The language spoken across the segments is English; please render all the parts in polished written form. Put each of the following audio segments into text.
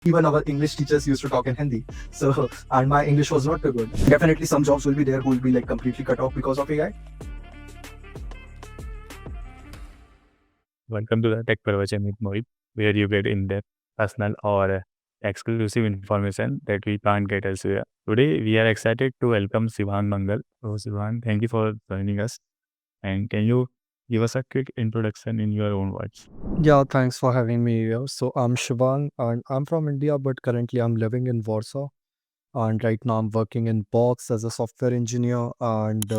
Even our English teachers used to talk in Hindi. So, and my English was not too good. Definitely some jobs will be there who will be like completely cut off because of AI. Welcome to the TechPravachanWithMohit, where you get in-depth, personal, or exclusive information that we can't get elsewhere. Today, we are excited to welcome Shivang Mangal. So, Shivang, thank you for joining us. And can you give us a quick introduction in your own words? Yeah, thanks for having me here. So I'm Shivang and I'm from India, but currently I'm living in Warsaw. And right now I'm working in Box as a software engineer. And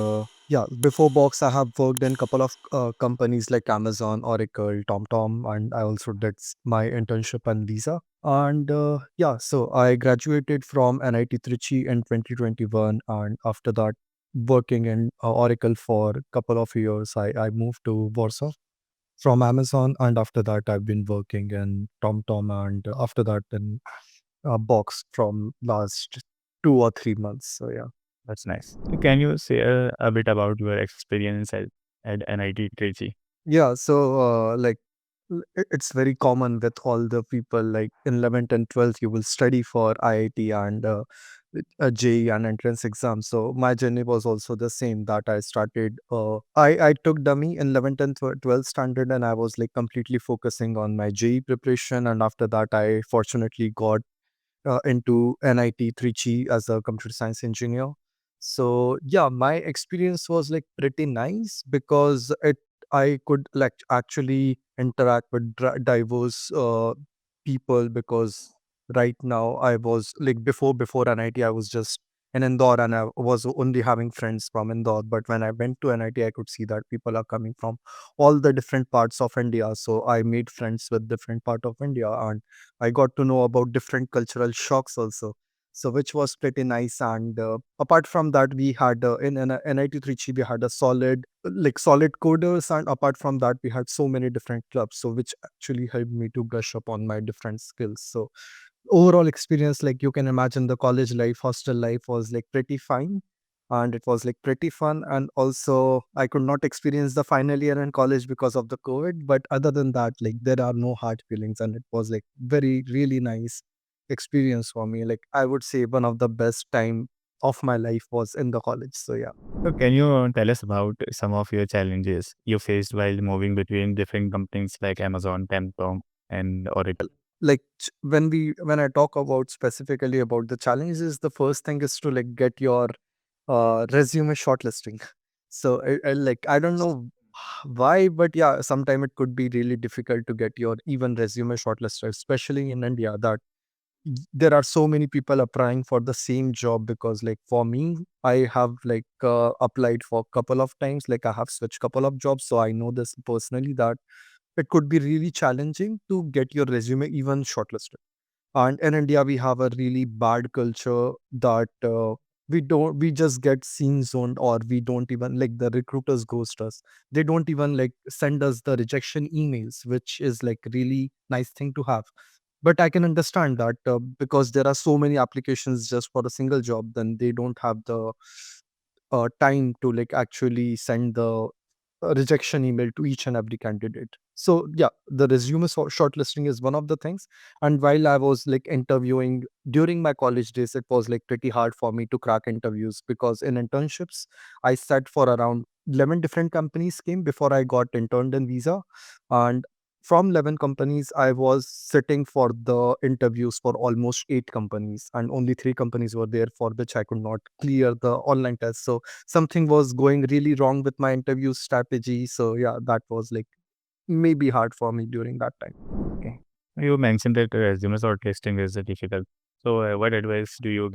yeah, before Box, I have worked in a couple of companies like Amazon, Oracle, TomTom, and I also did my internship and visa. And yeah, so I graduated from NIT Trichy in 2021. And after that, working in Oracle for a couple of years, I moved to Warsaw from Amazon, and after that, I've been working in TomTom, and after that, in Box from last 2 or 3 months. So yeah. That's nice. So can you share a bit about your experience at NIT Trichy? Yeah, so it's very common with all the people like in 11th and 12th, you will study for IIT and a JEE and entrance exam. So my journey was also the same that I started. I took dummy in 11th and 12th standard, and I was like completely focusing on my JEE preparation. And after that, I fortunately got into NIT Trichy as a computer science engineer. So yeah, my experience was like pretty nice because it I could like actually interact with diverse people because right now I was like before NIT I was just in Indore and I was only having friends from Indore. But when I went to NIT, I could see that people are coming from all the different parts of India. So I made friends with different part of India, and I got to know about different cultural shocks also. So which was pretty nice. And apart from that, we had in NIT Trichy, we had a solid coders. And apart from that, we had so many different clubs. So which actually helped me to brush up on my different skills. So overall experience, like you can imagine, the college life, hostel life was like pretty fine. And it was like pretty fun. And also, I could not experience the final year in college because of the COVID. But other than that, like there are no hard feelings. And it was like very, really nice experience for me. Like I would say one of the best time of my life was in the college. So yeah. So can you tell us about some of your challenges you faced while moving between different companies like Amazon, TomTom, and Oracle? Like when I talk about specifically about the challenges, the first thing is to like get your resume shortlisting. So I don't know why, but yeah, sometimes it could be really difficult to get your even resume shortlisted, especially in India. That there are so many people applying for the same job. Because like for me, I have like applied for a couple of times. Like I have switched couple of jobs, so I know this personally that it could be really challenging to get your resume even shortlisted. And in India, we have a really bad culture that we just get scene zoned, or we don't even like the recruiters ghost us. They don't even like send us the rejection emails, which is like really nice thing to have. But I can understand that because there are so many applications just for a single job, then they don't have the time to like actually send the rejection email to each and every candidate. So yeah, the resume shortlisting is one of the things. And while I was like interviewing during my college days, it was like pretty hard for me to crack interviews because in internships, I sat for around 11 different companies came before I got interned in visa. And from 11 companies, I was sitting for the interviews for almost 8 companies, and only 3 companies were there for which I could not clear the online test. So something was going really wrong with my interview strategy. So yeah, that was like maybe hard for me during that time. Okay. You mentioned that resume shortlisting is difficult. So, what advice do you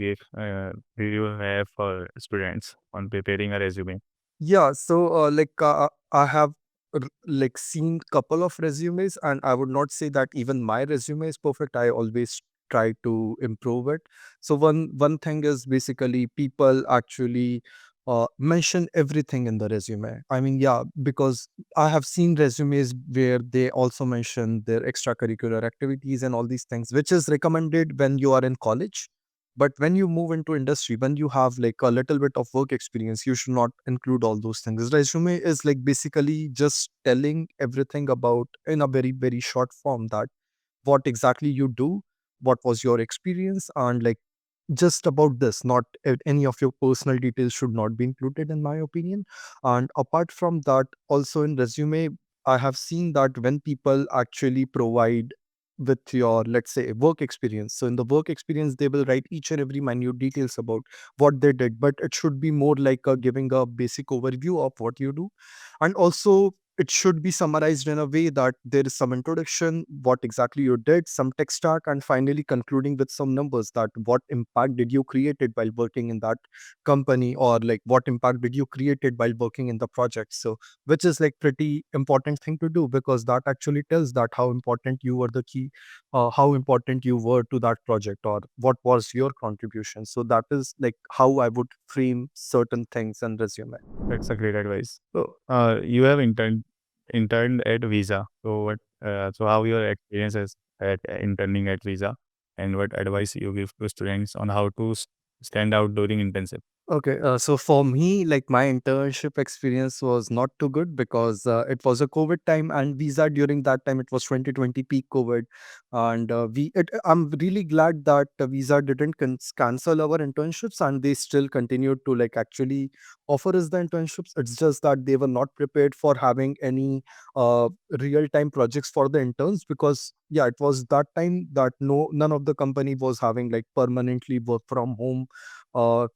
have for students on preparing a resume? Yeah, so I have like seen couple of resumes, and I would not say that even my resume is perfect. I always try to improve it. So one thing is basically people actually mention everything in the resume. I mean, yeah, because I have seen resumes where they also mention their extracurricular activities and all these things, which is recommended when you are in college. But when you move into industry, when you have like a little bit of work experience, you should not include all those things. Resume is like basically just telling everything about in a very, very short form that what exactly you do, what was your experience, and like just about this, not any of your personal details should not be included in my opinion. And apart from that, also in resume, I have seen that when people actually provide with your, let's say, work experience, so in the work experience they will write each and every minute details about what they did, but it should be more like giving a basic overview of what you do. And also it should be summarized in a way that there is some introduction, what exactly you did, some tech stack, and finally concluding with some numbers, that what impact did you created while working in that company, or like what impact did you created while working in the project. So which is like pretty important thing to do, because that actually tells that how important you were the key, how important you were to that project, or what was your contribution. So that is like how I would frame certain things in resume. That's a great advice. So, you have interned at Visa. So, how your experience is at interning at Visa, and what advice you give to students on how to stand out during internship? Okay, so for me, like my internship experience was not too good, because it was a COVID time, and visa during that time it was 2020 peak COVID, and I'm really glad that visa didn't cancel our internships, and they still continued to like actually offer us the internships. It's just that they were not prepared for having any real time projects for the interns, because yeah, it was that time that none of the company was having like permanently work from home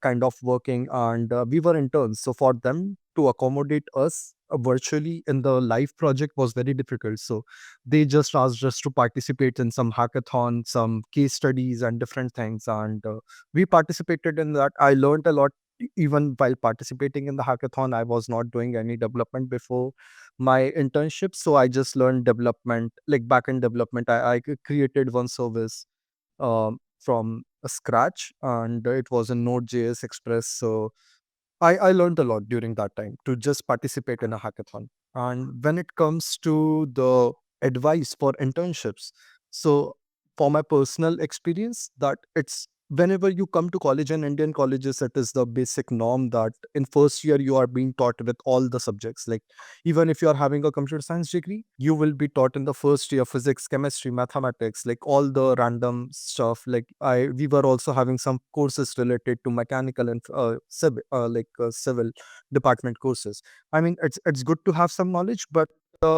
kind of working, and we were interns, so for them to accommodate us virtually in the live project was very difficult. So they just asked us to participate in some hackathon, some case studies and different things, and we participated in that. I learned a lot. Even while participating in the hackathon, I was not doing any development before my internship, so I just learned development, like backend development. I created one service from scratch, and it was in Node.js Express. So I learned a lot during that time to just participate in a hackathon. And when it comes to the advice for internships, so for my personal experience, that it's whenever you come to college in Indian colleges, it is the basic norm that in first year you are being taught with all the subjects. Like even if you are having a computer science degree, you will be taught in the first year physics, chemistry, mathematics, like all the random stuff. Like we were also having some courses related to mechanical and civil department courses. I mean, it's good to have some knowledge, but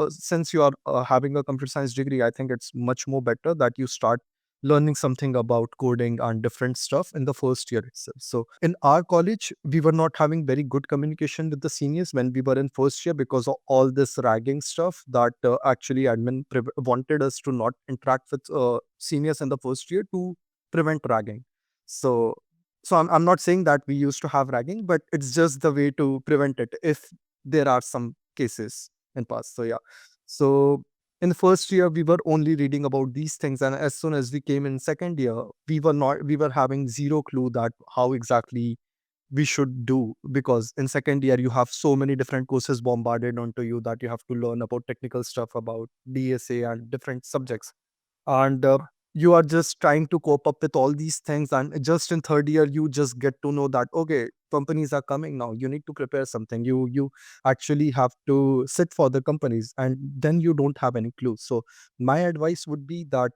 since you are having a computer science degree, I think it's much more better that you start learning something about coding and different stuff in the first year itself. So in our college, we were not having very good communication with the seniors when we were in first year, because of all this ragging stuff that actually admin wanted us to not interact with seniors in the first year to prevent ragging. So I'm not saying that we used to have ragging, but it's just the way to prevent it if there are some cases in past. So yeah. So in the first year we were only reading about these things, and as soon as we came in second year, we were having zero clue that how exactly we should do, because in second year you have so many different courses bombarded onto you that you have to learn about technical stuff about DSA and different subjects, and you are just trying to cope up with all these things. And just in third year you just get to know that okay, companies are coming now, you need to prepare something, you actually have to sit for the companies, and then you don't have any clue. So my advice would be that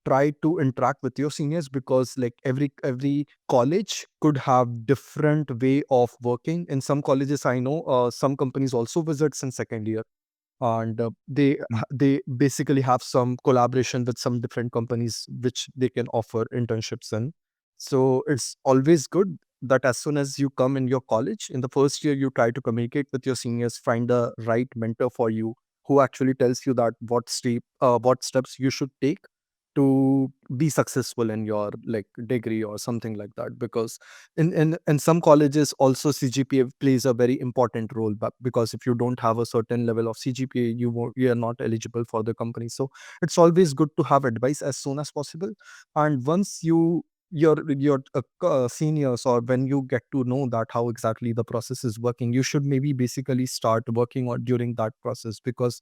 try to interact with your seniors, because like every college could have different way of working. In some colleges I know some companies also visits in second year, and they basically have some collaboration with some different companies which they can offer internships in. So it's always good that as soon as you come in your college in the first year, you try to communicate with your seniors, find the right mentor for you who actually tells you that what steps you should take to be successful in your like degree or something like that. Because in some colleges also CGPA plays a very important role, but because if you don't have a certain level of CGPA, you are not eligible for the company. So it's always good to have advice as soon as possible. And once your seniors, or when you get to know that how exactly the process is working, you should maybe basically start working on during that process. Because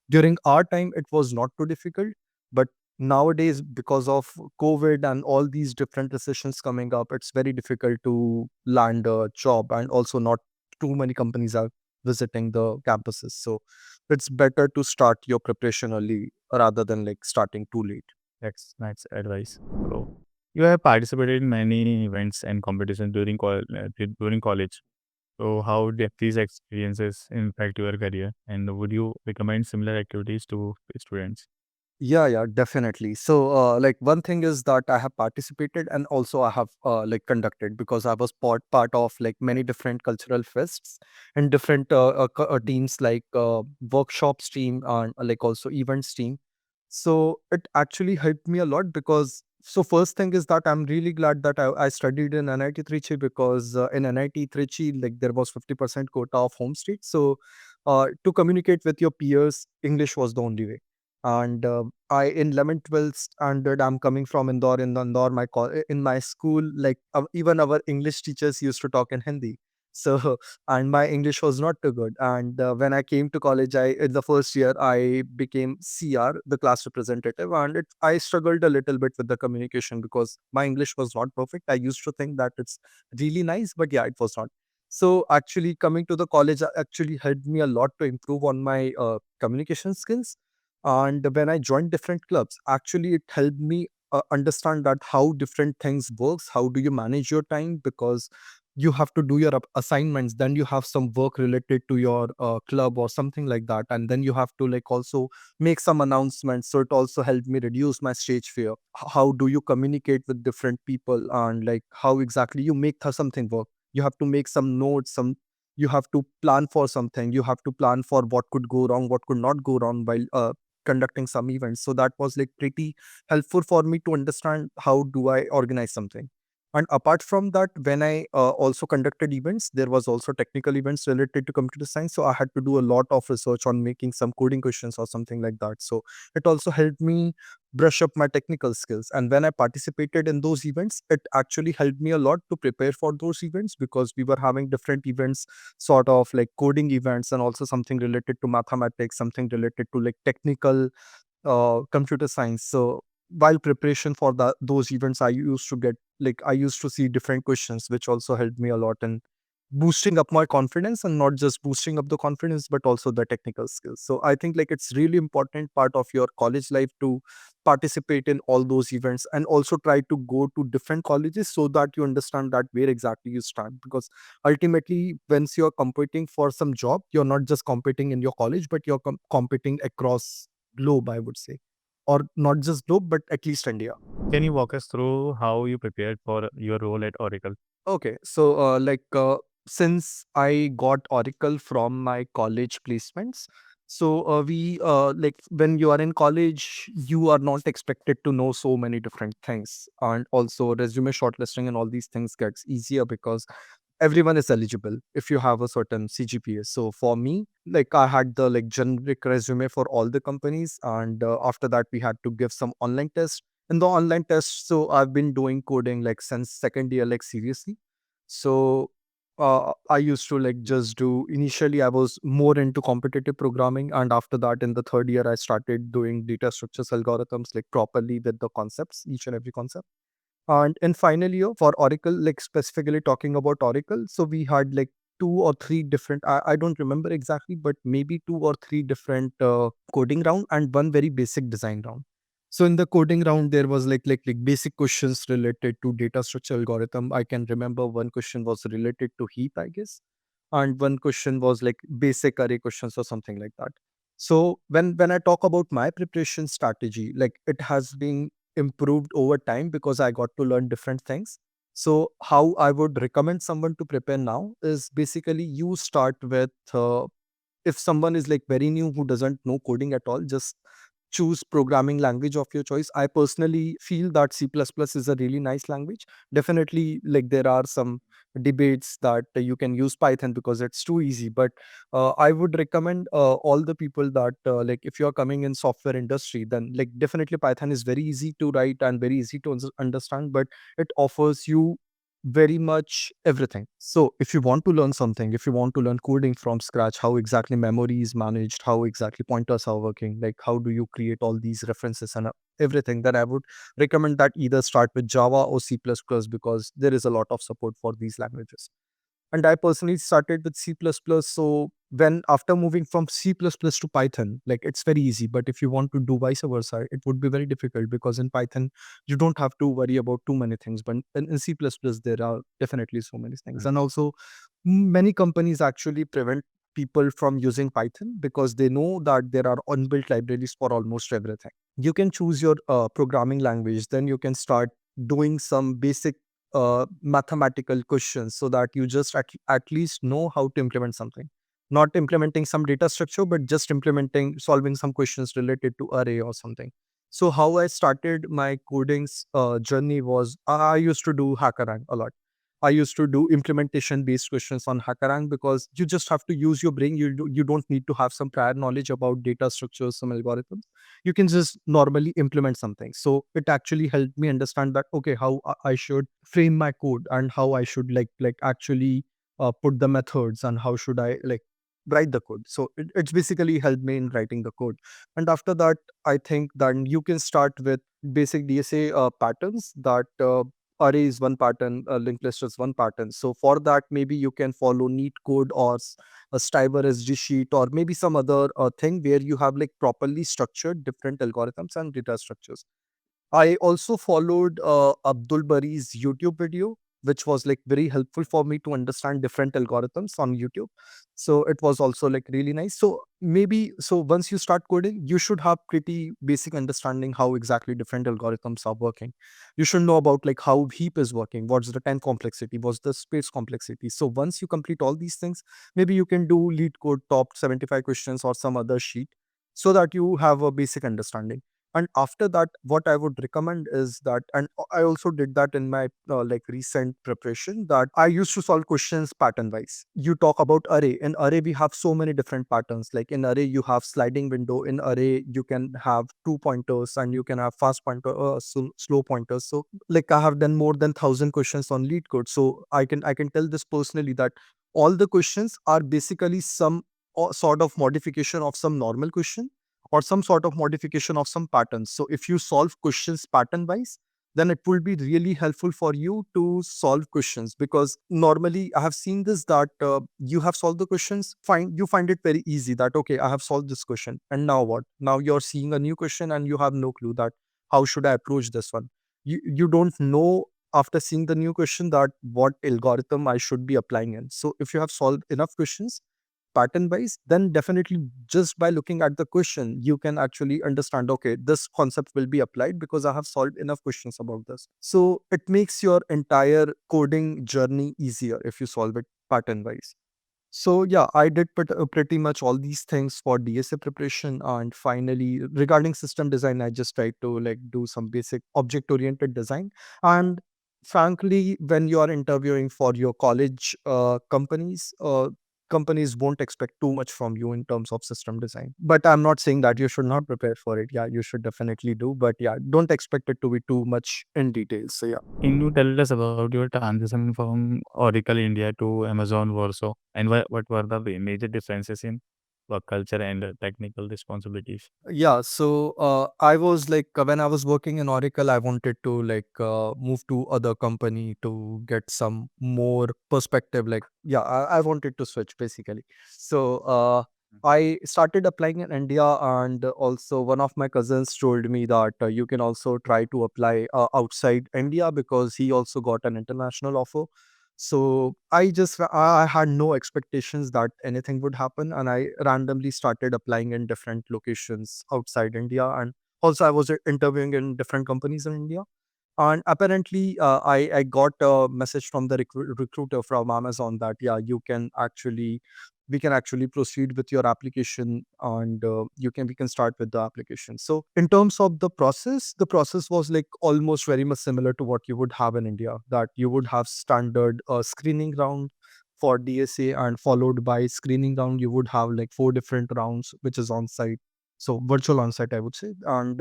during our time it was not too difficult, but nowadays because of COVID and all these different recessions coming up, it's very difficult to land a job, and also not too many companies are visiting the campuses. So it's better to start your preparation early rather than like starting too late. That's nice advice. So, you have participated in many events and competitions during college. So, how did these experiences impact your career, and would you recommend similar activities to students? Yeah, definitely. So, like one thing is that I have participated and also I have like conducted because I was part of like many different cultural fests and different teams like workshops team and like also events team. So it actually helped me a lot because so first thing is that I'm really glad that I studied in NIT Trichy because in NIT Trichy like there was 50% quota of home state. So to communicate with your peers, English was the only way. And I in 11th 12th standard I'm coming from Indore. In Indore in my school like even our English teachers used to talk in Hindi. So and my English was not too good. And when I came to college, I in the first year I became CR, the class representative, and I struggled a little bit with the communication because my English was not perfect. I used to think that it's really nice, but yeah, it was not. So actually, coming to the college actually helped me a lot to improve on my communication skills. And when I joined different clubs, actually it helped me understand that how different things works. How do you manage your time? Because you have to do your assignments, then you have some work related to your club or something like that, and then you have to like also make some announcements. So it also helped me reduce my stage fear. How do you communicate with different people, and like how exactly you make something work? You have to make some notes, some you have to plan for something, you have to plan for what could go wrong, what could not go wrong while conducting some events. So that was like pretty helpful for me to understand how do I organize something. And apart from that, when I also conducted events, there was also technical events related to computer science. So I had to do a lot of research on making some coding questions or something like that. So it also helped me brush up my technical skills. And when I participated in those events, it actually helped me a lot to prepare for those events because we were having different events, sort of like coding events and also something related to mathematics, something related to like technical computer science. So while preparation for those events, I used to see different questions, which also helped me a lot in boosting up my confidence, and not just boosting up the confidence, but also the technical skills. So I think like it's really important part of your college life to participate in all those events and also try to go to different colleges so that you understand that where exactly you stand. Because ultimately, once you're competing for some job, you're not just competing in your college, but you're competing across globe, I would say, or not just globe, but at least India. Can you walk us through how you prepared for your role at Oracle? Okay, so since I got Oracle from my college placements, so we like when you are in college, you are not expected to know so many different things, and also resume shortlisting and all these things gets easier because everyone is eligible if you have a certain CGPA. So for me, like I had the like generic resume for all the companies, and after that we had to give some online test. In the online test, so I've been doing coding like since second year, like seriously. So I used to like just do initially I was more into competitive programming, and after that in the third year I started doing data structures algorithms like properly with the concepts, each and every concept. And in final year for Oracle, like specifically talking about Oracle, so we had like two or three different, I don't remember exactly, but maybe two or three different coding round and one very basic design round. So in the coding round, there was like basic questions related to data structure algorithm. I can remember one question was related to heap, I guess, and one question was like basic array questions or something like that. So when I talk about my preparation strategy, like it has been improved over time because I got to learn different things. So how I would recommend someone to prepare now is basically you start with if someone is like very new who doesn't know coding at all, just choose programming language of your choice. I personally feel that C++ is a really nice language. Definitely, like there are some debates that you can use Python because it's too easy. But I would recommend all the people that like if you're coming in software industry, then like definitely Python is very easy to write and very easy to understand, but it offers you very much everything. So if you want to learn something, if you want to learn coding from scratch, how exactly memory is managed, how exactly pointers are working, like how do you create all these references and everything, then I would recommend that either start with Java or C++ because there is a lot of support for these languages. And I personally started with C++. So when after moving from C++ to Python, like it's very easy. But if you want to do vice versa, it would be very difficult because in Python, you don't have to worry about too many things. But in C++, there are definitely so many things. And also, many companies actually prevent people from using Python because they know that there are unbuilt libraries for almost everything. You can choose your programming language, then you can start doing some basic mathematical questions so that you just at least know how to implement something. Not implementing some data structure, but just implementing, solving some questions related to array or something. So how I started my coding journey was I used to do HackerRank a lot. I used to do implementation based questions on HackerRank because you just have to use your brain. You don't need to have some prior knowledge about data structures, some algorithms. You can just normally implement something. So it actually helped me understand that, okay, how I should frame my code and how I should like actually put the methods and how should I like write the code. So it's basically helped me in writing the code. And after that, I think that you can start with basic DSA patterns that array is one pattern, linked list is one pattern. So for that, maybe you can follow neat code or a Stiver SG sheet or maybe some other thing where you have like properly structured different algorithms and data structures. I also followed Abdul Bari's YouTube video, which was like very helpful for me to understand different algorithms on YouTube. So it was also like really nice. So maybe so once you start coding, you should have pretty basic understanding how exactly different algorithms are working. You should know about like how heap is working, what's the time complexity, what's the space complexity. So once you complete all these things, maybe you can do lead code top 75 questions or some other sheet so that you have a basic understanding. And after that, what I would recommend is that, and I also did that in my like recent preparation, that I used to solve questions pattern wise. You talk about array. In array, we have so many different patterns. Like in array, you have sliding window. In array, you can have 2 pointers and you can have fast pointer, slow pointers. So like I have done more than 1,000 questions on lead code. So I can tell this personally that all the questions are basically some sort of modification of some normal question or some sort of modification of some patterns. So if you solve questions pattern wise, then it will be really helpful for you to solve questions because normally I have seen this that you have solved the questions, you find it very easy that, okay, I have solved this question and now what? Now you're seeing a new question and you have no clue that how should I approach this one. You don't know after seeing the new question that what algorithm I should be applying in. So if you have solved enough questions pattern wise, then definitely just by looking at the question, you can actually understand, okay, this concept will be applied because I have solved enough questions about this. So it makes your entire coding journey easier if you solve it pattern wise. So yeah, I did pretty much all these things for DSA preparation. And finally, regarding system design, I just tried to like do some basic object oriented design. And frankly, when you are interviewing for your college companies won't expect too much from you in terms of system design. But I'm not saying that you should not prepare for it. Yeah, you should definitely do. But yeah, don't expect it to be too much in detail. So yeah. Can you tell us about your transition from Oracle India to Amazon Warsaw, and what were the major differences in work culture and technical responsibilities? Yeah, so I was like when I was working in Oracle, I wanted to like move to other company to get some more perspective. Like, yeah, I wanted to switch basically. So I started applying in India, and also one of my cousins told me that you can also try to apply outside India because he also got an international offer. So I had no expectations that anything would happen, and I randomly started applying in different locations outside India, and also I was interviewing in different companies in India. And apparently, I got a message from the recruiter from Amazon that yeah, we can actually proceed with your application, and we can start with the application. So in terms of the process was like almost very much similar to what you would have in India. That you would have standard screening round for DSA, and followed by screening round you would have like 4 different rounds, which is on site. So virtual on site, I would say, and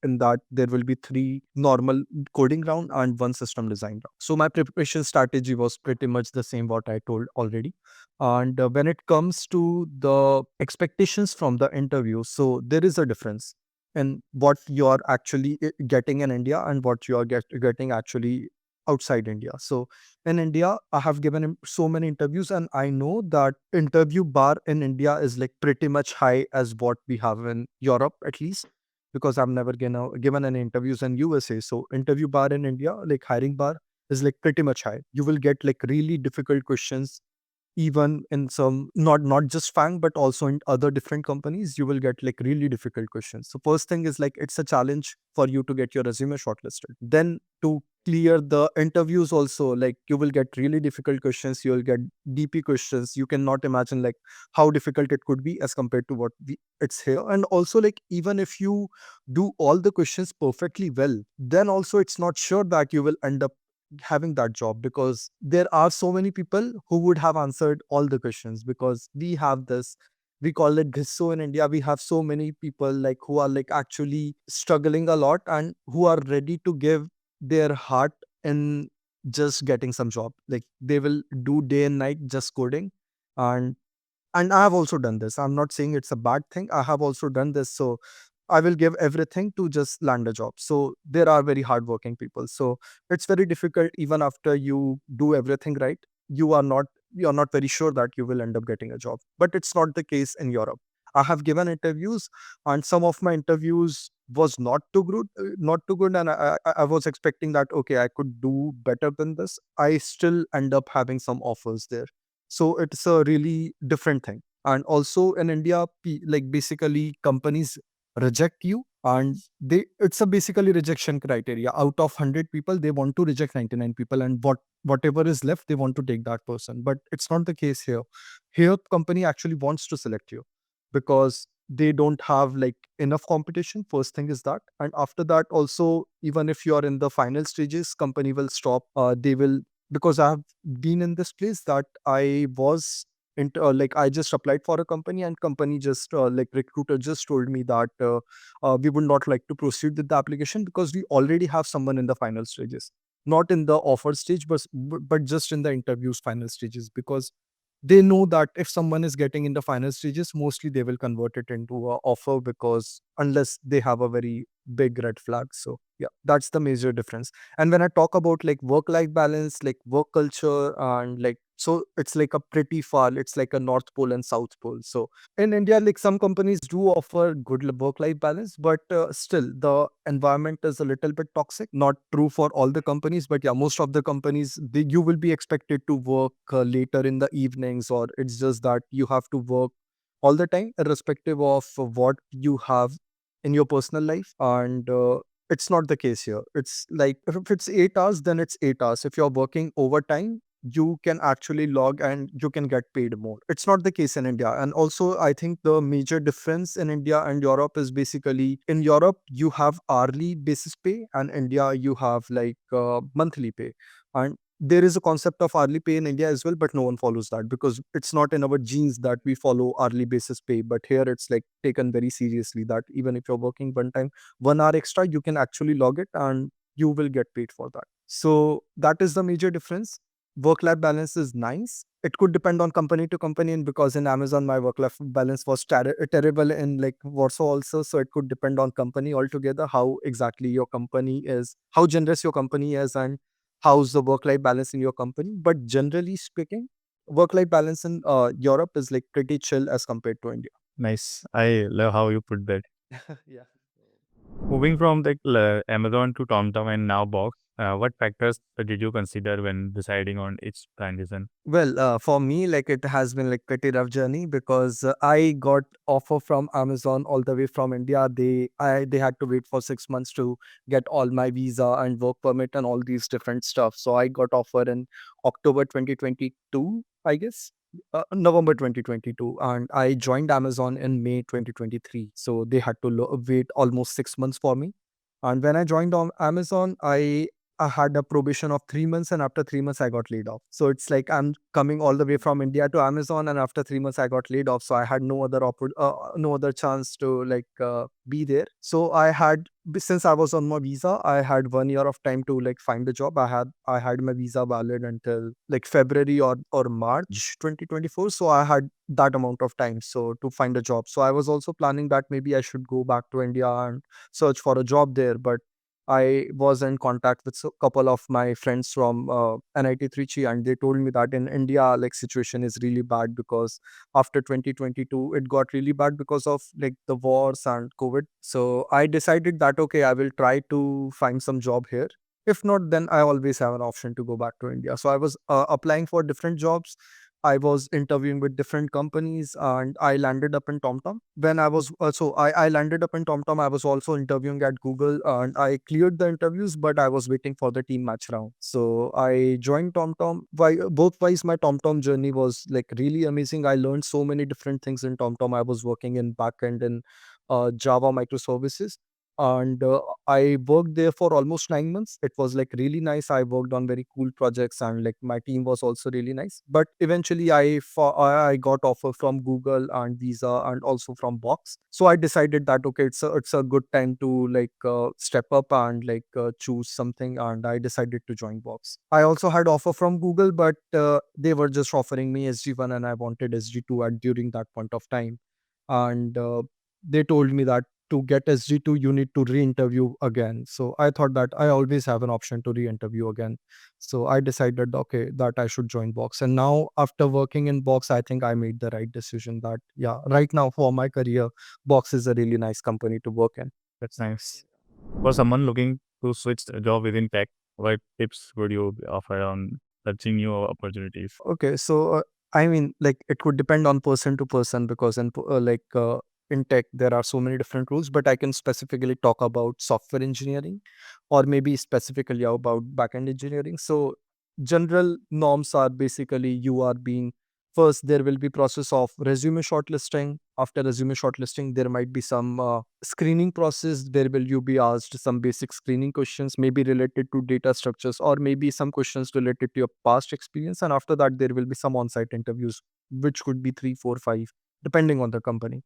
in that there will be 3 normal coding round and 1 system design round. So my preparation strategy was pretty much the same what I told already. And when it comes to the expectations from the interview, so there is a difference in what you are actually getting in India and what you are getting actually outside India. So in India, I have given so many interviews, and I know that interview bar in India is like pretty much high as what we have in Europe, at least, because I've never given any interviews in USA. So interview bar in India, like hiring bar, is like pretty much high. You will get like really difficult questions, even in some, not just Fang, but also in other different companies. You will get like really difficult questions. So first thing is like it's a challenge for you to get your resume shortlisted. Then to clear the interviews also, like you will get really difficult questions, you will get DP questions. You cannot imagine like how difficult it could be as compared to what it's here. And also, like, even if you do all the questions perfectly well, then also it's not sure that you will end up having that job, because there are so many people who would have answered all the questions. Because we have this, we call it so in India, we have so many people like who are like actually struggling a lot and who are ready to give their heart in just getting some job. Like they will do day and night just coding. And and I have also done this. I'm not saying it's a bad thing. I have also done this. So I will give everything to just land a job. So there are very hardworking people. So it's very difficult even after you do everything right. You are not you're not very sure that you will end up getting a job. But it's not the case in Europe. I have given interviews, and some of my interviews was not too good, and I was expecting that okay, I could do better than this. I still end up having some offers there. So it's a really different thing. And also in India, like basically companies reject you, and it's a basically rejection criteria. Out of 100 people, they want to reject 99 people, and whatever is left, they want to take that person. But it's not the case here. Here company actually wants to select you, because they don't have like enough competition. First thing is that. And after that also, even if you are in the final stages, company will stop. They will, because I have been in this place that I was like I just applied for a company, and company just like recruiter just told me that we would not like to proceed with the application because we already have someone in the final stages, not in the offer stage, but just in the interviews final stages. Because they know that if someone is getting in the final stages, mostly they will convert it into a offer, because unless they have a very big red flag. So yeah, that's the major difference. And when I talk about like work life balance, like work culture, and like, so it's like a pretty far, it's like a North Pole and South Pole. So in India, like some companies do offer good work life balance, but still the environment is a little bit toxic. Not true for all the companies, but yeah, most of the companies, you will be expected to work later in the evenings, or it's just that you have to work all the time, irrespective of what you have in your personal life. And it's not the case here. It's like if it's 8 hours, then it's 8 hours. If you're working overtime, you can actually log and you can get paid more. It's not the case in India. And also, I think the major difference in India and Europe is basically in Europe, you have hourly basis pay, and India, you have like monthly pay. And there is a concept of hourly pay in India as well, but no one follows that because it's not in our genes that we follow hourly basis pay. But here it's like taken very seriously that even if you're working 1 hour extra, you can actually log it and you will get paid for that. So that is the major difference. Work life balance is nice. It could depend on company to company, and because in Amazon my work life balance was terrible in like Warsaw also. So it could depend on company altogether, how exactly your company is, how generous your company is, and how's the work life balance in your company. But generally speaking, work life balance in Europe is like pretty chill as compared to India. Nice. I love how you put that. Yeah. Moving from the Amazon to TomTom and now Box, what factors did you consider when deciding on each transition? Well, for me, like it has been like pretty rough journey, because I got offer from Amazon all the way from India. They had to wait for 6 months to get all my visa and work permit and all these different stuff. So I got offer in October 2022, I guess. November 2022, and I joined Amazon in May 2023. So they had to wait almost 6 months for me. And when I joined on Amazon, I had a probation of 3 months, and after 3 months, I got laid off. So it's like I'm coming all the way from India to Amazon, and after 3 months, I got laid off. So I had no other chance to like be there. So since I was on my visa, I had 1 year of time to like find a job. I had my visa valid until like February or March 2024. So I had that amount of time so to find a job. So I was also planning that maybe I should go back to India and search for a job there, but I was in contact with a couple of my friends from NIT Trichy, and they told me that in India, like situation is really bad because after 2022, it got really bad because of like the wars and COVID. So I decided that okay, I will try to find some job here. If not, then I always have an option to go back to India. So I was applying for different jobs. I was interviewing with different companies and I landed up in TomTom. When I was I landed up in TomTom, I was also interviewing at Google and I cleared the interviews, but I was waiting for the team match round. So I joined TomTom. Both ways, my TomTom journey was like really amazing. I learned so many different things in TomTom. I was working in backend in Java microservices. And I worked there for almost 9 months. It was like really nice. I worked on very cool projects and like my team was also really nice. But eventually I got offer from Google and Visa and also from Box. So I decided that okay, it's a good time to like step up and like choose something, and I decided to join Box. I also had offer from Google, but they were just offering me SG1 and I wanted SG2 at during that point of time. And they told me that to get SG2, you need to re-interview again. So I thought that I always have an option to re-interview again. So I decided, okay, that I should join Box. And now after working in Box, I think I made the right decision that, yeah, right now for my career, Box is a really nice company to work in. That's nice. For someone looking to switch a job within tech, what tips would you offer on searching new opportunities? Okay, so I mean, like it could depend on person to person because in tech there are so many different rules. But I can specifically talk about software engineering, or maybe specifically about backend engineering. So general norms are basically you are being first. There will be process of resume shortlisting. After resume shortlisting, there might be some screening process. Where will you be asked some basic screening questions, maybe related to data structures, or maybe some questions related to your past experience. And after that, there will be some on-site interviews, which could be 3, 4, 5, depending on the company.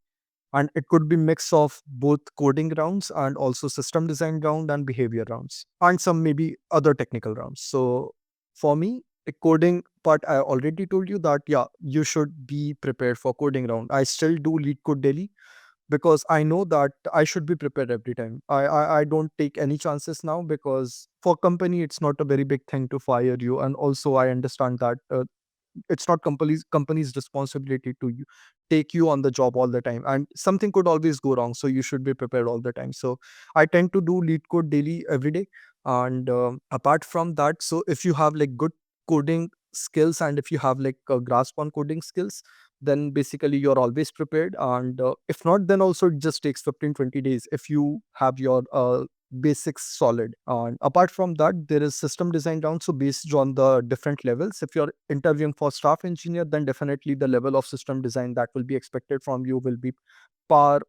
And it could be mix of both coding rounds and also system design round and behavior rounds, and some maybe other technical rounds. So for me, the coding part, I already told you that yeah, you should be prepared for coding round. I still do lead code daily because I know that I should be prepared every time. I don't take any chances now because for company it's not a very big thing to fire you, and also I understand that it's not company's responsibility to take you on the job all the time, and something could always go wrong. So you should be prepared all the time. So I tend to do lead code daily every day. And apart from that, so if you have like good coding skills and if you have like a grasp on coding skills, then basically you're always prepared. And if not, then also it just takes 15, 20 days if you have your basics solid. And apart from that, there is system design down. So based on the different levels, if you're interviewing for staff engineer, then definitely the level of system design that will be expected from you will be far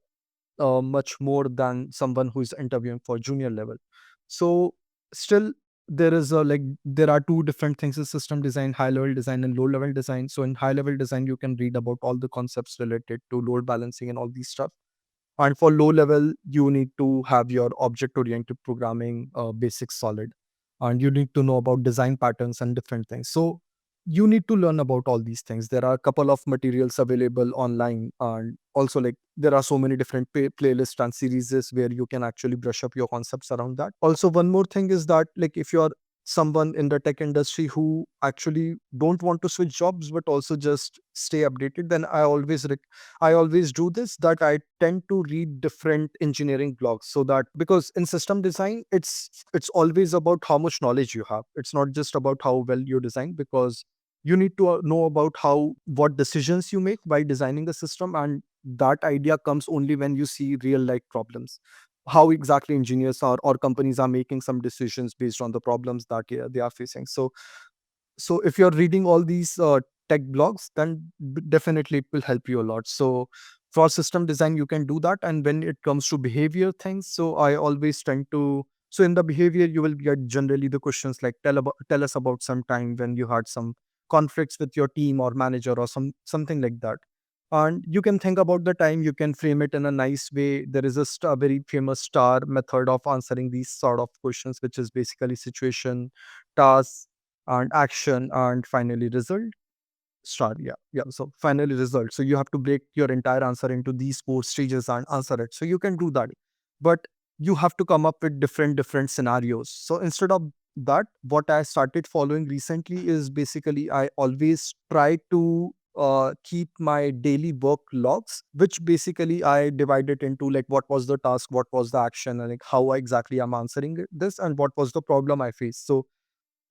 much more than someone who is interviewing for junior level. So still there is a like there are two different things in system design: high level design and low level design. So in high level design, you can read about all the concepts related to load balancing and all these stuff. And for low level, you need to have your object oriented programming basics solid. And you need to know about design patterns and different things. So you need to learn about all these things. There are a couple of materials available online. And also like there are so many different playlists and series where you can actually brush up your concepts around that. Also, one more thing is that like if you're someone in the tech industry who actually don't want to switch jobs but also just stay updated, then I always do this, that I tend to read different engineering blogs. So that because in system design, it's always about how much knowledge you have. It's not just about how well you design, because you need to know about how what decisions you make by designing the system. And that idea comes only when you see real life problems, how exactly engineers are or companies are making some decisions based on the problems that they are facing. So if you're reading all these tech blogs, then definitely it will help you a lot. So for system design, you can do that. And when it comes to behavior things, so I always tend to, so in the behavior, you will get generally the questions like tell us about some time when you had some conflicts with your team or manager or something like that. And you can think about the time, you can frame it in a nice way. There is a very famous star method of answering these sort of questions, which is basically situation, task, and action, and finally result. Star, yeah. So finally result. So you have to break your entire answer into these 4 stages and answer it. So you can do that. But you have to come up with different scenarios. So instead of that, what I started following recently is basically I always try to keep my daily work logs, which basically I divide it into like what was the task, what was the action, and like how exactly I'm answering this, and what was the problem I faced. So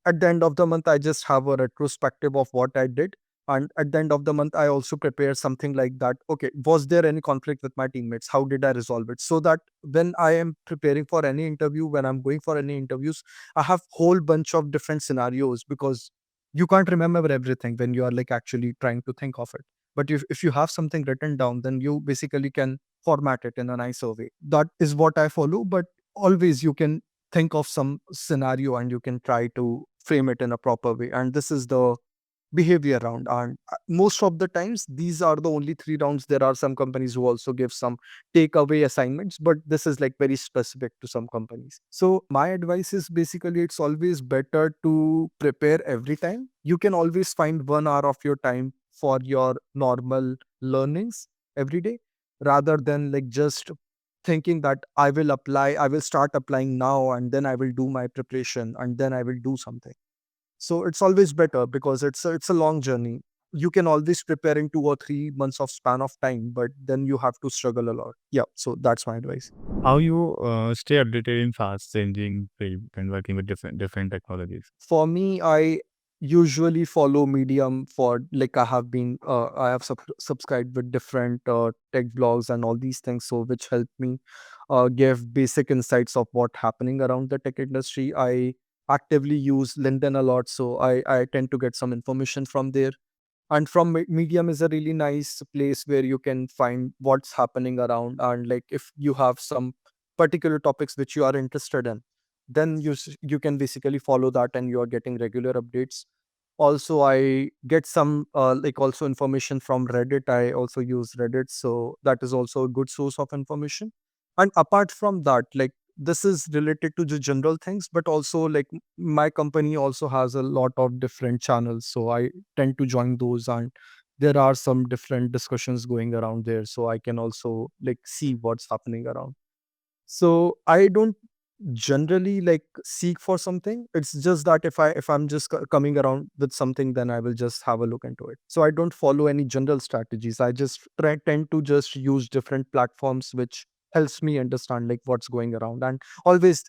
at the end of the month, I just have a retrospective of what I did. And at the end of the month, I also prepare something like that. Okay, was there any conflict with my teammates? How did I resolve it? So that when I am preparing for any interview, when I'm going for any interviews, I have whole bunch of different scenarios, because you can't remember everything when you are like actually trying to think of it. But if you have something written down, then you basically can format it in a nicer way. That is what I follow. But always you can think of some scenario and you can try to frame it in a proper way, and this is the behavior round. And most of the times these are the only 3 rounds. There are some companies who also give some takeaway assignments, but this is like very specific to some companies. So my advice is basically it's always better to prepare every time. You can always find 1 hour of your time for your normal learnings every day, rather than like just thinking that I will start applying now, and then I will do my preparation, and then I will do something. So it's always better, because it's a long journey. You can always prepare in 2 or 3 months of span of time, but then you have to struggle a lot. Yeah, so that's my advice. How you stay updated in fast changing field and working with different technologies? For me, I usually follow Medium. For like I have subscribed with different tech blogs and all these things, so which help me give basic insights of what happening around the tech industry. I actively use LinkedIn a lot, so I tend to get some information from there. And from Medium is a really nice place where you can find what's happening around, and like if you have some particular topics which you are interested in, then you can basically follow that, and you are getting regular updates. Also, I get some like also information from Reddit. I also use Reddit, so that is also a good source of information. And apart from that, like this is related to the general things, but also like my company also has a lot of different channels, so I tend to join those, and there are some different discussions going around there, so I can also like see what's happening around. So I don't generally like seek for something. It's just that if I'm just coming around with something, then I will just have a look into it. So I don't follow any general strategies. I just tend to just use different platforms, which helps me understand like what's going around. And always,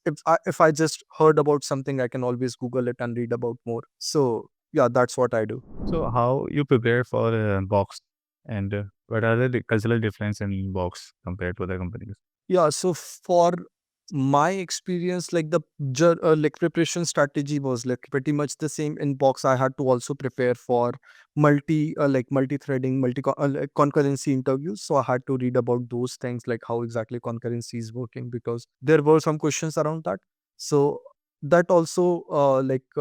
if I just heard about something, I can always Google it and read about more. So yeah, that's what I do. So how you prepare for box, and what are the cultural difference in box compared to other companies? Yeah, so for my experience, like like preparation strategy was like pretty much the same. In box, I had to also prepare for multi-threading, like concurrency interviews. So I had to read about those things, like how exactly concurrency is working, because there were some questions around that. So that also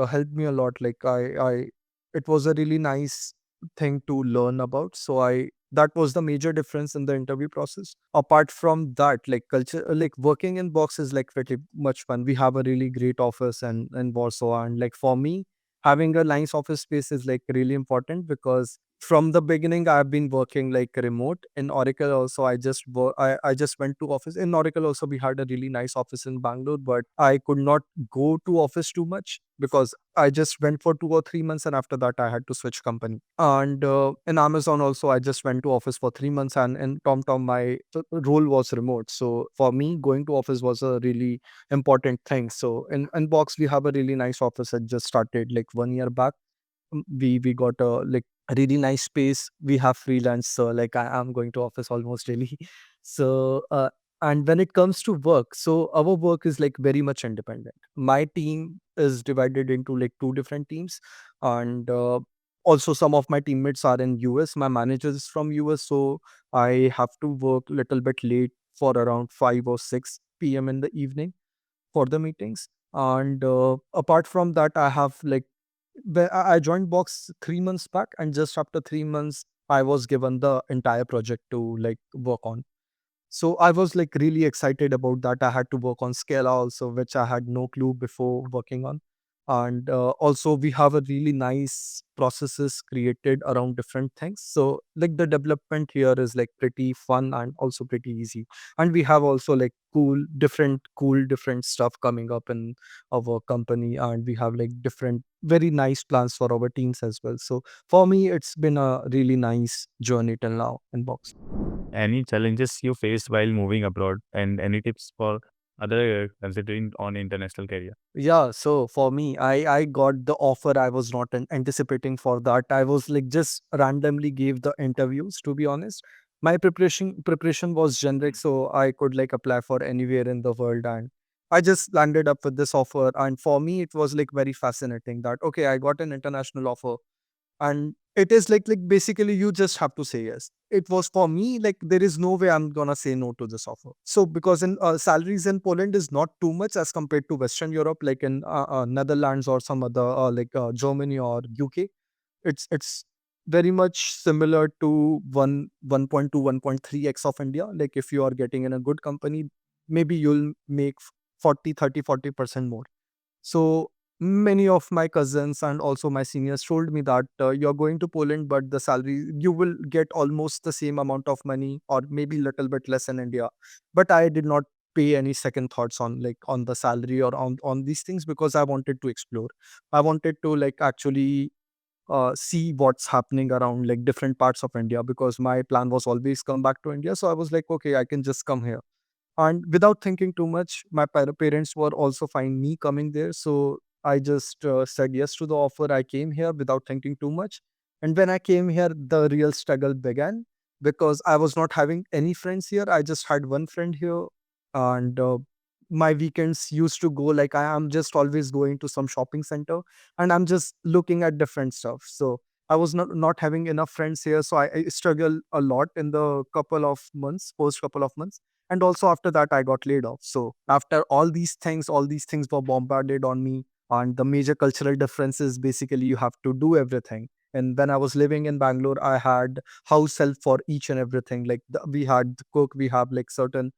helped me a lot. Like it was a really nice thing to learn about. So I that was the major difference in the interview process. Apart from that, like culture, like working in box is like pretty much fun. We have a really great office and in Warsaw, and like for me, having a nice office space is like really important, because from the beginning I've been working like remote in Oracle. Also, I just went to office in Oracle. Also, we had a really nice office in Bangalore, but I could not go to office too much, because I just went for 2 or 3 months, and after that I had to switch company. And in Amazon also, I just went to office for 3 months, and in TomTom my role was remote. So for me, going to office was a really important thing. So in Box, we have a really nice office that just started like 1 year back. We got a really nice space. We have freelance, so like I am going to office almost daily. So and when it comes to work, so our work is like very much independent. My team is divided into like 2 different teams, and also some of my teammates are in US. My manager is from US, so I have to work little bit late for around 5 or 6 p.m. in the evening for the meetings. And apart from that, I have like I joined Box 3 months back, and just after 3 months, I was given the entire project to like work on. So I was like really excited about that. I had to work on Scala also, which I had no clue before working on. And also we have a really nice processes created around different things. So like the development here is like pretty fun and also pretty easy. And we have also like cool different stuff coming up in our company, and we have like different very nice plans for our teams as well. So for me, it's been a really nice journey till now in Box. Any challenges you faced while moving abroad, and any tips for other considering on international career? Yeah, so for me, I got the offer. I was not anticipating for that. I was like just randomly gave the interviews. To be honest, my preparation was generic, so I could like apply for anywhere in the world, and I just landed up with this offer. And for me, it was like very fascinating that okay, I got an international offer, and it is like basically you just have to say yes. It was for me like there is no way I'm gonna say no to this offer. So because in salaries in Poland is not too much as compared to Western Europe, like in Netherlands or some other Germany or UK. It's very much similar to 1.2 1.3x of India. Like if you are getting in a good company, maybe you'll make 40 30 40% more. So many of my cousins and also my seniors told me that you're going to Poland, but the salary you will get almost the same amount of money or maybe little bit less in India. But I did not pay any second thoughts on like on the salary or on these things because I wanted to explore. I wanted to like actually see what's happening around like different parts of India because my plan was always come back to India. So I was like, okay, I can just come here. And without thinking too much, my parents were also fine me coming there. So I just said yes to the offer. I came here without thinking too much. And when I came here, the real struggle began because I was not having any friends here. I just had one friend here. And my weekends used to go like I am just always going to some shopping center and I'm just looking at different stuff. So I was not having enough friends here. So I struggled a lot in the couple of months, and also after that I got laid off. So after all these things were bombarded on me, and the major cultural difference is basically you have to do everything. And when I was living in Bangalore, I had house help for each and everything. Like we had the cook, we have like certain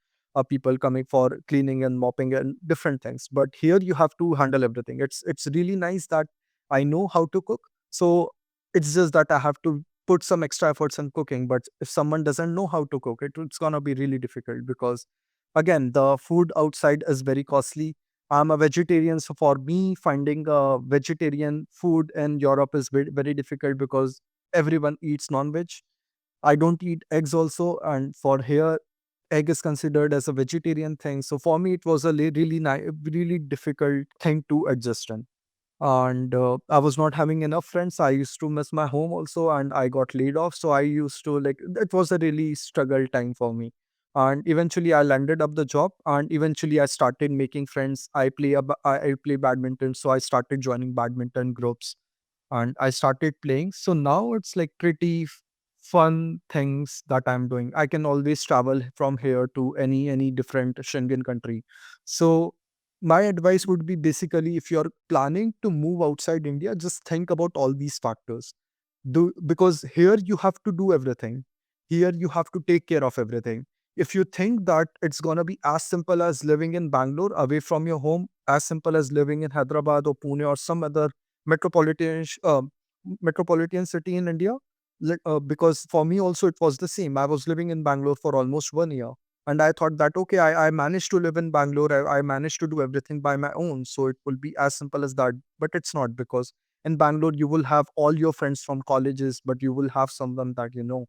people coming for cleaning and mopping and different things. But here you have to handle everything. It's really nice that I know how to cook. So it's just that I have to put some extra efforts in cooking. But if someone doesn't know how to cook it, it's gonna be really difficult because again, the food outside is very costly. I'm a vegetarian, so for me, finding a vegetarian food in Europe is very difficult because everyone eats non-veg. I don't eat eggs also, and for here, egg is considered as a vegetarian thing. So for me, it was a really difficult thing to adjust in. And I was not having enough friends. I used to miss my home also, and I got laid off. So I used to like it was a really struggle time for me. And eventually, I landed up the job, and eventually, I started making friends. I play badminton, so I started joining badminton groups and I started playing. So now it's like pretty fun things that I'm doing. I can always travel from here to any different Schengen country. So my advice would be basically if you're planning to move outside India, just think about all these factors. Do because here you have to do everything. Here you have to take care of everything. If you think that it's gonna be as simple as living in Bangalore away from your home, as simple as living in Hyderabad or Pune or some other metropolitan metropolitan city in India. Because for me also it was the same. I was living in Bangalore for almost 1 year, and I thought that okay, I managed to live in Bangalore. I managed to do everything by my own, so it will be as simple as that. But it's not because in Bangalore you will have all your friends from colleges, but you will have someone that you know,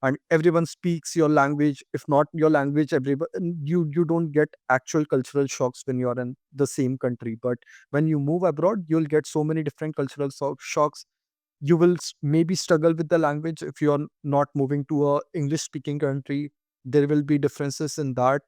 and everyone speaks your language. If not your language, everyone you don't get actual cultural shocks when you're in the same country. But when you move abroad, you'll get so many different cultural shocks. You will maybe struggle with the language if you're not moving to a English speaking country. There will be differences in that,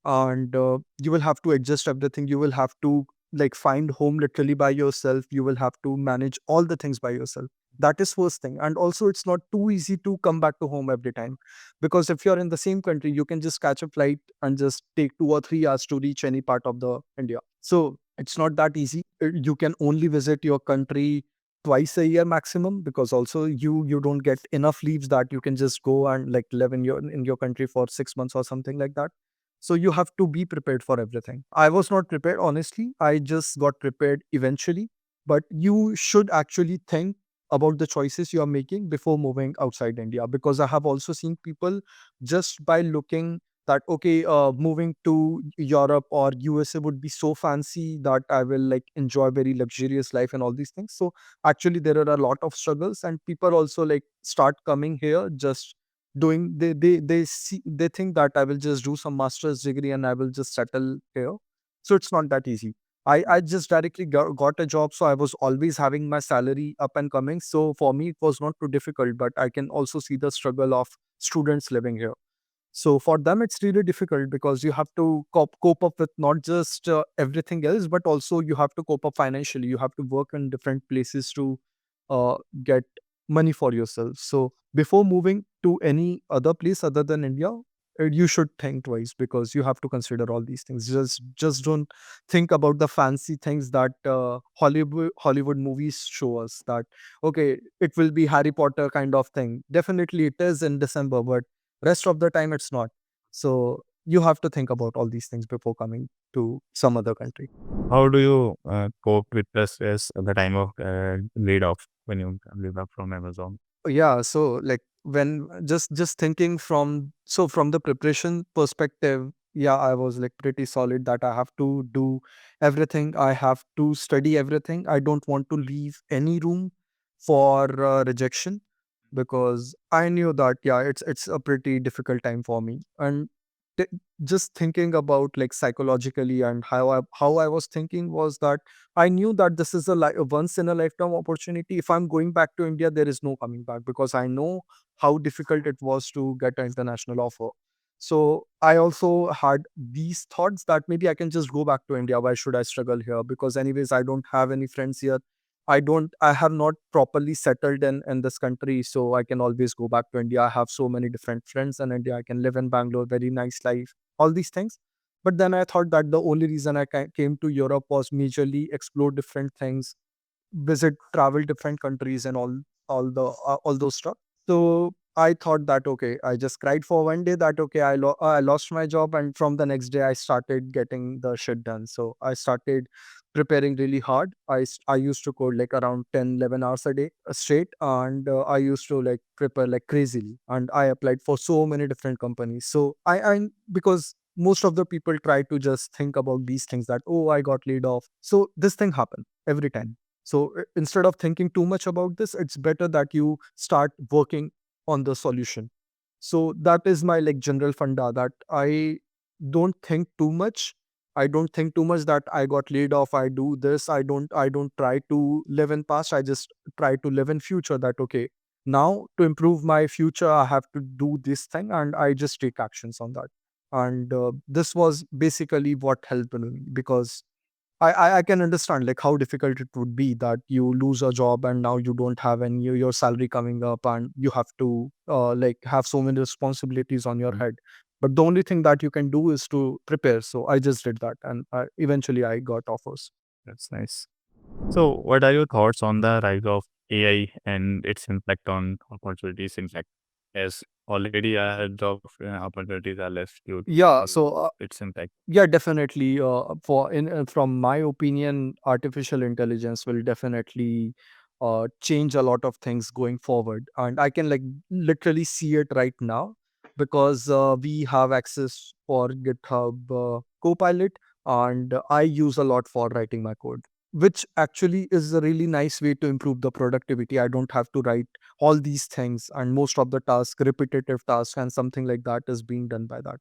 and you will have to adjust everything. You will have to like find home literally by yourself. You will have to manage all the things by yourself. That is first thing. And also it's not too easy to come back to home every time, because if you're in the same country, you can just catch a flight and just take 2 or 3 hours to reach any part of the India. So it's not that easy. You can only visit your country twice a year maximum, because also you don't get enough leaves that you can just go and like live in your country for 6 months or something like that. So you have to be prepared for everything. I was not prepared, honestly. I just got prepared eventually. but you should actually think about the choices you are making before moving outside India. Because I have also seen people just by looking that, okay, moving to Europe or USA would be so fancy that I will like enjoy very luxurious life and all these things. So actually there are a lot of struggles, and people also like start coming here just doing, they think that I will just do some master's degree and I will just settle here. So it's not that easy. I just directly got a job, so I was always having my salary up and coming. So for me, it was not too difficult, but I can also see the struggle of students living here. So for them, it's really difficult because you have to cope up with not just everything else, but also you have to cope up financially. You have to work in different places to get money for yourself. So before moving to any other place other than India, you should think twice, because you have to consider all these things. Just don't think about the fancy things that Hollywood movies show us. That okay, it will be Harry Potter kind of thing. Definitely, it is in December, but rest of the time it's not. So you have to think about all these things before coming to some other country. How do you cope with the stress at the time of laid off when you leave up from Amazon? Yeah, so like when just thinking from the preparation perspective, yeah, I was like pretty solid that I have to do everything. I have to study everything. I don't want to leave any room for rejection, because I knew that yeah, it's a pretty difficult time for me. And t- just thinking about like psychologically, and how I was thinking was that I knew that this is a once in a lifetime opportunity. If I'm going back to India, there is no coming back, because I know how difficult it was to get an international offer. So I also had these thoughts that maybe I can just go back to India. Why should I struggle here? Because anyways, I don't have any friends here. I have not properly settled in this country. So I can always go back to India. I have so many different friends in India. I can live in Bangalore, very nice life, all these things. But then I thought that the only reason I came to Europe was majorly explore different things, travel different countries, and all those stuff. So I thought that okay, I just cried for one day that okay, I lost my job, and from the next day I started getting the shit done. So I started preparing really hard. I used to code like around 10, 11 hours a day straight, and I used to like prepare like crazily, and I applied for so many different companies. So I because most of the people try to just think about these things that oh, I got laid off. So this thing happened every time. So instead of thinking too much about this, it's better that you start working on the solution. So that is my like general funda, that I don't think too much. I don't think too much that I got laid off. I do this. I don't try to live in past. I just try to live in future, that okay, now to improve my future, I have to do this thing, and I just take actions on that. And this was basically what helped me, because I can understand like how difficult it would be that you lose a job and now you don't have any your salary coming up, and you have to like have so many responsibilities on your head. But the only thing that you can do is to prepare. So I just did that, and eventually I got offers. That's nice. So, what are your thoughts on the rise of AI and its impact on opportunities? In fact, as already job opportunities are less due Yeah. to So its impact. yeah, definitely. For in from my opinion, artificial intelligence will definitely change a lot of things going forward, and I can like literally see it right now, because we have access for GitHub Copilot, and I use a lot for writing my code, which actually is a really nice way to improve the productivity. I don't have to write all these things, and most of the tasks, repetitive tasks, and something like that is being done by that.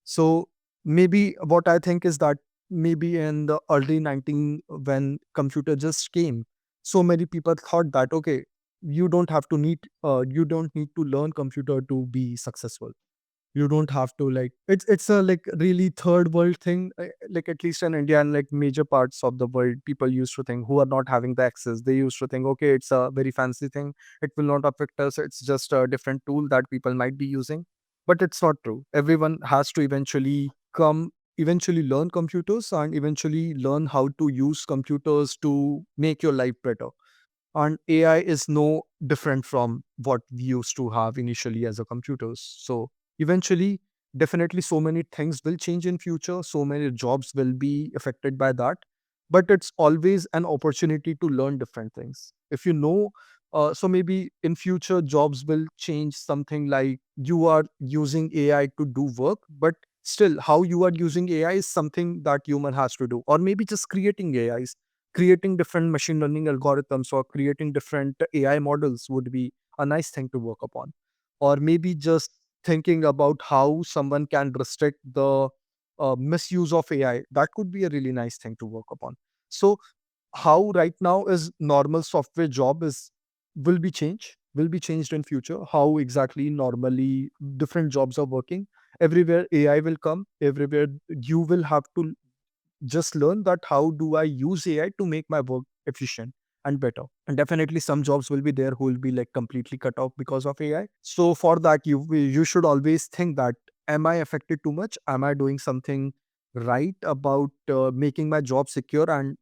So maybe what I think is that maybe in the early 19, when computer just came, so many people thought that okay, you don't need to learn computer to be successful. You don't have to like, it's a like really third world thing, like at least in India and like major parts of the world, people used to think, who are not having the access, they used to think okay, it's a very fancy thing, it will not affect us, it's just a different tool that people might be using. But it's not true. Everyone has to eventually learn computers, and eventually learn how to use computers to make your life better. And AI is no different from what we used to have initially as a computers. So eventually, definitely so many things will change in future. So many jobs will be affected by that. but it's always an opportunity to learn different things. If you know, so maybe in future jobs will change, something like you are using AI to do work, but still how you are using AI is something that human has to do. Or maybe just creating AIs, creating different machine learning algorithms or creating different AI models would be a nice thing to work upon. Or maybe just thinking about how someone can restrict the misuse of AI, that could be a really nice thing to work upon. So how right now is normal software job is will be changed in future. How exactly normally different jobs are working, everywhere AI will come, everywhere you will have to just learn that how do I use AI to make my work efficient and better. And definitely some jobs will be there who will be like completely cut off because of AI. So for that, you should always think that, am I affected too much? Am I doing something right about making my job secure? And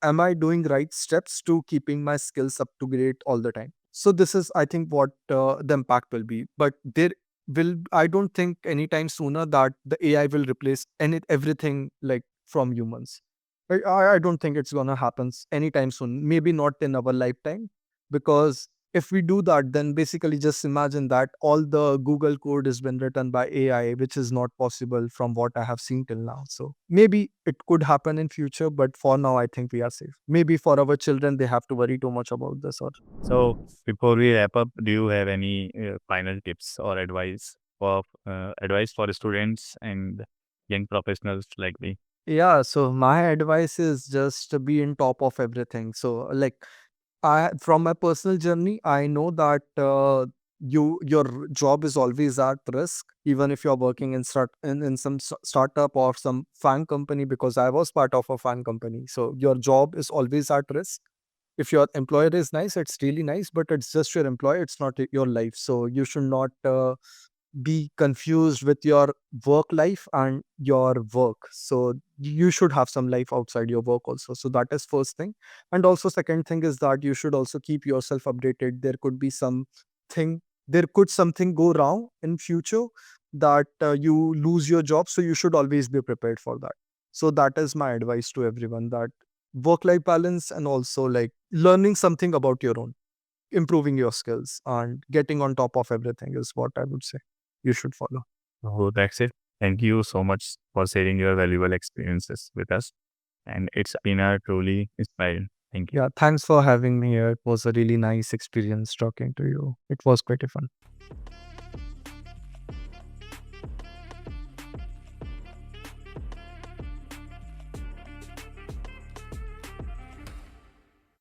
am I doing right steps to keeping my skills up to date all the time? So this is, I think, what the impact will be. But there will, I don't think anytime sooner that the AI will replace everything like from humans. I don't think it's gonna happen anytime soon. Maybe not in our lifetime, because if we do that, then basically just imagine that all the Google code has been written by AI, which is not possible from what I have seen till now. So maybe it could happen in future, but for now, I think we are safe. Maybe for our children, they have to worry too much about this. Or So before we wrap up, do you have any final tips or advice for students and young professionals like me? yeah, so my advice is just to be in top of everything. So like I, from my personal journey, I know that your job is always at risk, even if you're working in some startup or some fan company. Because I was part of a fan company, so your job is always at risk. If your employer is nice, it's really nice, but it's just your employer, it's not your life. So you should not be confused with your work life and your work. So you should have some life outside your work also. So that is first thing. And also second thing is that you should also keep yourself updated. There could be something, there could something go wrong in future that you lose your job. So you should always be prepared for that. So that is my advice to everyone, that work life balance and also like learning something about your own, improving your skills and getting on top of everything is what I would say you should follow. So that's it. Thank you so much for sharing your valuable experiences with us. And it's been a truly inspiring. Thank you. Yeah, thanks for having me here. It was a really nice experience talking to you. It was quite fun.